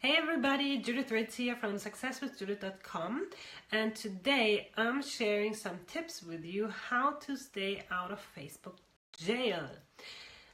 Hey everybody, Judith Ritz here from successwithjudith.com, and today I'm sharing some tips with you how to stay out of Facebook jail.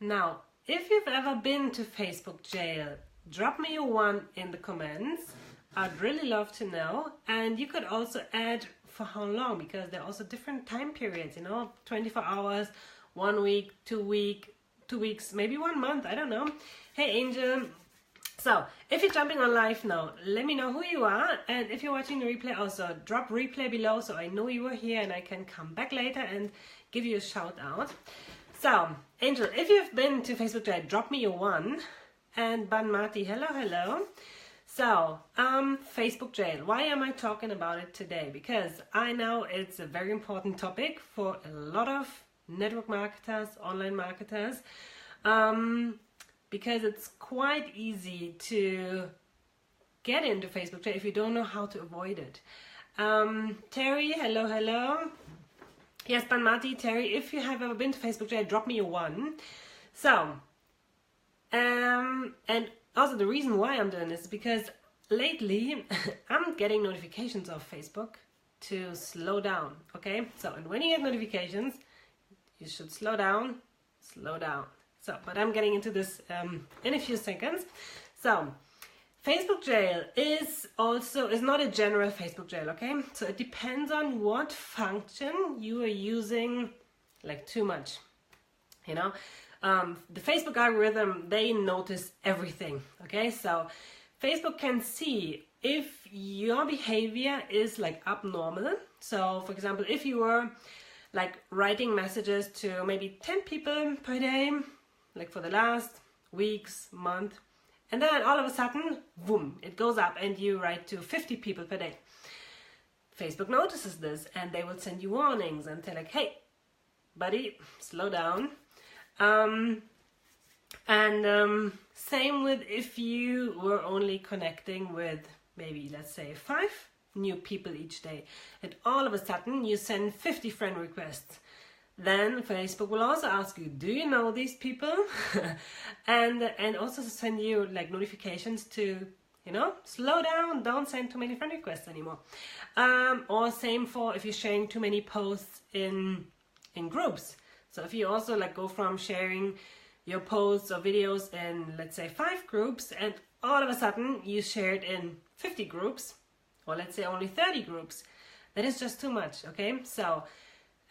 Now, if you've ever been to Facebook jail, drop me a 1 in the comments. I'd really love to know, and you could also add for how long, because there are also different time periods, 24 hours, 1 week, 2 weeks, maybe 1 month, I don't know. Hey Angel. So, if you're jumping on live now, let me know who you are, and if you're watching the replay, also drop replay below so I know you were here and I can come back later and give you a shout out. So, Angel, if you've been to Facebook jail, drop me a 1, and Ban Marty, hello. So, Facebook jail, why am I talking about it today? Because I know it's a very important topic for a lot of network marketers, online marketers, because it's quite easy to get into Facebook jail if you don't know how to avoid it. Terry, hello. Yes, Ban Marty, Terry, if you have ever been to Facebook jail, drop me a 1. So, and also the reason why I'm doing this is because lately I'm getting notifications of Facebook to slow down, okay? So, and when you get notifications, you should slow down. So, but I'm getting into this in a few seconds. So, Facebook jail is not a general Facebook jail, okay? So it depends on what function you are using, like too much, The Facebook algorithm, they notice everything, okay? So Facebook can see if your behavior is like abnormal. So for example, if you were like writing messages to maybe 10 people per day, like for the last weeks, month, and then all of a sudden, boom, it goes up and you write to 50 people per day. Facebook notices this and they will send you warnings and say like, hey, buddy, slow down. Same with if you were only connecting with maybe, let's say, 5 new people each day, and all of a sudden you send 50 friend requests. Then Facebook will also ask you, do you know these people? and also send you like notifications to, slow down, don't send too many friend requests anymore. Or same for if you're sharing too many posts in groups. So if you also like go from sharing your posts or videos in, let's say, 5 groups, and all of a sudden you share it in 50 groups, or let's say only 30 groups, that is just too much, okay? So,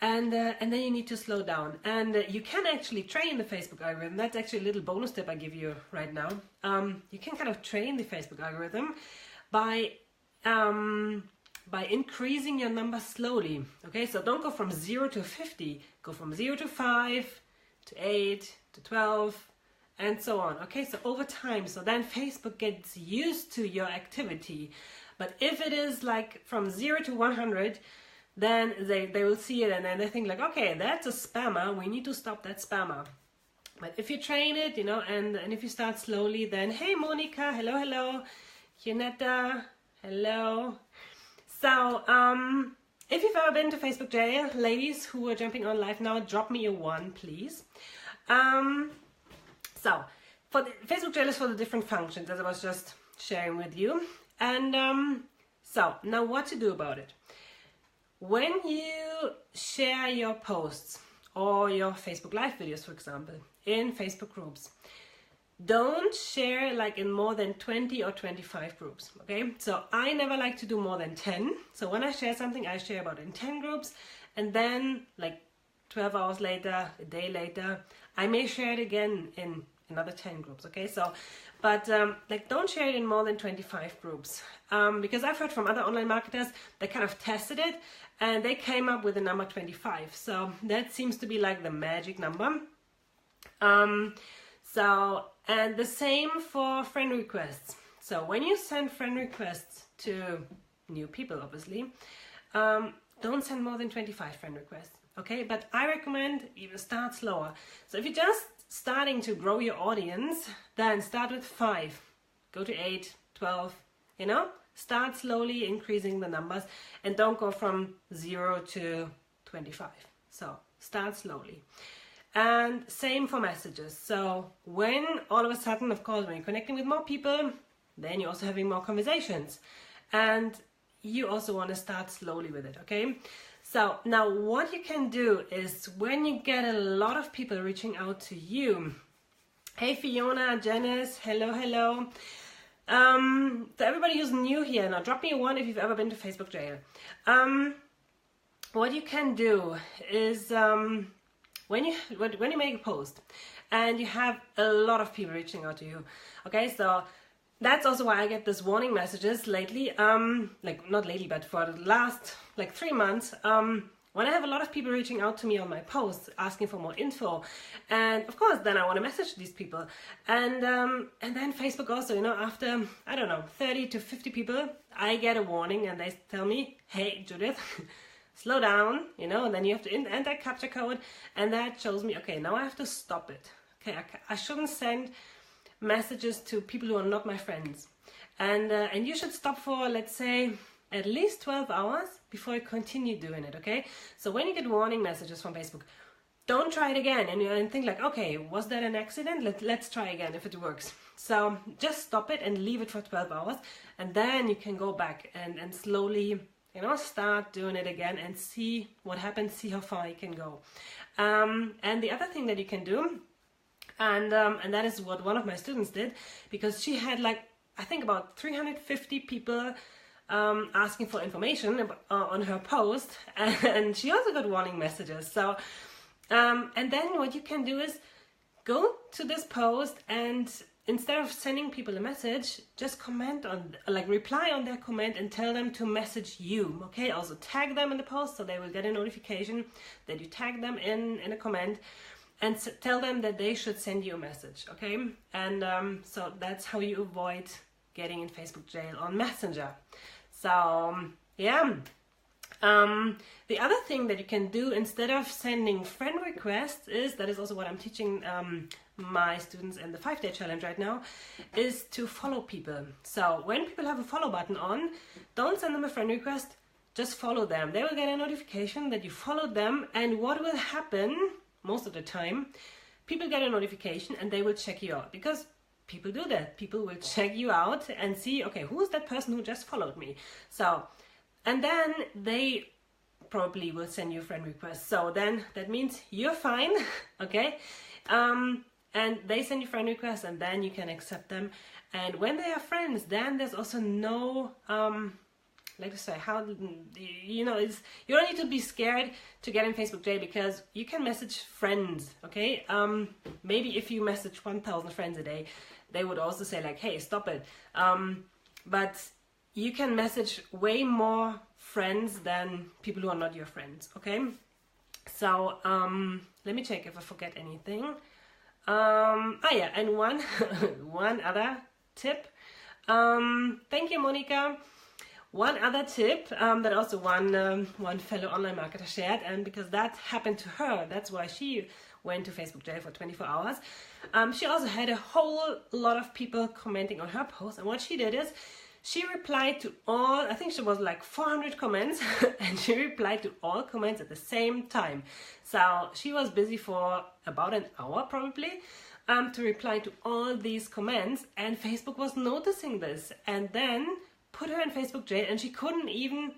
and then you need to slow down, and you can actually train the Facebook algorithm. That's actually a little bonus tip I give you right now. You can kind of train the Facebook algorithm by increasing your numbers slowly. Okay, so don't go from 0 to 50. Go from 0 to 5 to 8 to 12 and so on. Okay, so over time, so then Facebook gets used to your activity. But if it is like from 0 to 100, then they will see it and then they think like, okay, that's a spammer, we need to stop that spammer. But if you train it, and if you start slowly, then hey Monica, hello, Junetta, hello. So, if you've ever been to Facebook jail, ladies who are jumping on live now, drop me a 1, please. So, for the Facebook jail is for the different functions, as I was just sharing with you. And so, now what to do about it? When you share your posts or your Facebook Live videos, for example, in Facebook groups, don't share like in more than 20 or 25 groups, okay? So I never like to do more than 10. So when I share something, I share about in 10 groups, and then like 12 hours later, a day later, I may share it again in another 10 groups, okay? So, but like don't share it in more than 25 groups, because I've heard from other online marketers, they kind of tested it and they came up with the number 25. So that seems to be like the magic number. So, and the same for friend requests. So when you send friend requests to new people, obviously, don't send more than 25 friend requests, okay? But I recommend you start slower. So if you're just starting to grow your audience, then start with 5, go to 8, 12, Start slowly increasing the numbers, and don't go from 0 to 25. So start slowly. And same for messages. So when all of a sudden, of course, when you're connecting with more people, then you're also having more conversations. And you also want to start slowly with it, okay? So now what you can do is when you get a lot of people reaching out to you, hey Fiona, Janice, hello. So everybody who's new here, now drop me a 1 if you've ever been to Facebook Jail. What you can do is when you make a post and you have a lot of people reaching out to you, okay, so that's also why I get these warning messages lately, like not lately, but for the last like 3 months, when I have a lot of people reaching out to me on my posts asking for more info. And of course, then I want to message these people. And then Facebook also, you know, after, I don't know, 30 to 50 people, I get a warning and they tell me, hey, Judith, slow down, you know, and then you have to enter captcha code. And that shows me, okay, now I have to stop it. Okay, I shouldn't send messages to people who are not my friends, and you should stop for, let's say, at least 12 hours before you continue doing it, okay? So when you get warning messages from Facebook, don't try it again and think like, okay, was that an accident? Let's try again if it works. So just stop it and leave it for 12 hours, and then you can go back and slowly, you know, start doing it again and see what happens, see how far you can go. And the other thing that you can do, and that is what one of my students did, because she had like, I think about 350 people asking for information on her post, and she also got warning messages. So, and then what you can do is go to this post and instead of sending people a message, just comment on, like reply on their comment and tell them to message you, okay? Also tag them in the post so they will get a notification that you tag them in a comment. And tell them that they should send you a message, okay? And so that's how you avoid getting in Facebook Jail on Messenger. So, yeah. The other thing that you can do instead of sending friend requests is, that is also what I'm teaching my students in the 5-day challenge right now, is to follow people. So when people have a follow button on, don't send them a friend request, just follow them. They will get a notification that you followed them, and what will happen most of the time, people get a notification and they will check you out, because people do that. People will check you out and see, okay, who's that person who just followed me? So, and then they probably will send you a friend request. So then that means you're fine, okay? And they send you friend requests and then you can accept them. And when they are friends, then there's also no, like to say, how, you know, you don't need to be scared to get in Facebook Jail, because you can message friends, okay? Maybe if you message 1,000 friends a day, they would also say like, hey, stop it. But you can message way more friends than people who are not your friends, okay? So let me check if I forget anything. Yeah, and one other tip. Thank you, Monica. One other tip that also one fellow online marketer shared, and because that happened to her, that's why she went to Facebook Jail for 24 hours. She also had a whole lot of people commenting on her post, and what she did is she replied to all, I think she was like 400 comments, and she replied to all comments at the same time. So she was busy for about an hour probably to reply to all these comments, and Facebook was noticing this and then put her in Facebook Jail, and she couldn't even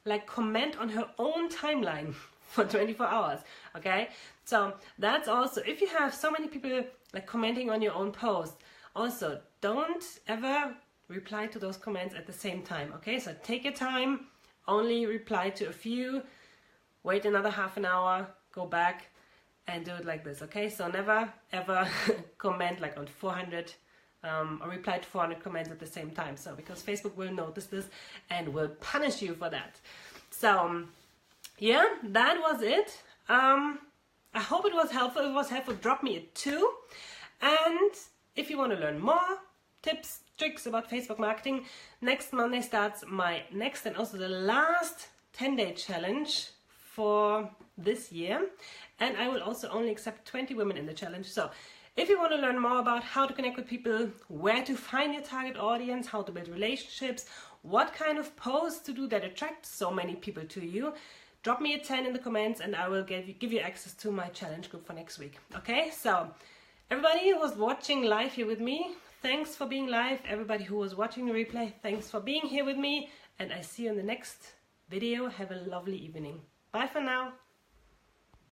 like comment on her own timeline for 24 hours, okay? So that's also, if you have so many people like commenting on your own post, also don't ever reply to those comments at the same time, okay? So take your time, only reply to a few, wait another half an hour, go back and do it like this, okay? So never ever comment like on 400 or reply to 400 comments at the same time. So because Facebook will notice this and will punish you for that. So yeah, that was it. I hope it was helpful. If it was helpful, drop me a 2. And if you want to learn more tips, tricks about Facebook marketing, next Monday starts my next and also the last 10-day challenge for this year. And I will also only accept 20 women in the challenge. So if you want to learn more about how to connect with people, where to find your target audience, how to build relationships, what kind of posts to do that attract so many people to you, drop me a 10 in the comments and I will give you access to my challenge group for next week. Okay, so everybody who was watching live here with me, thanks for being live. Everybody who was watching the replay, thanks for being here with me. And I see you in the next video. Have a lovely evening. Bye for now.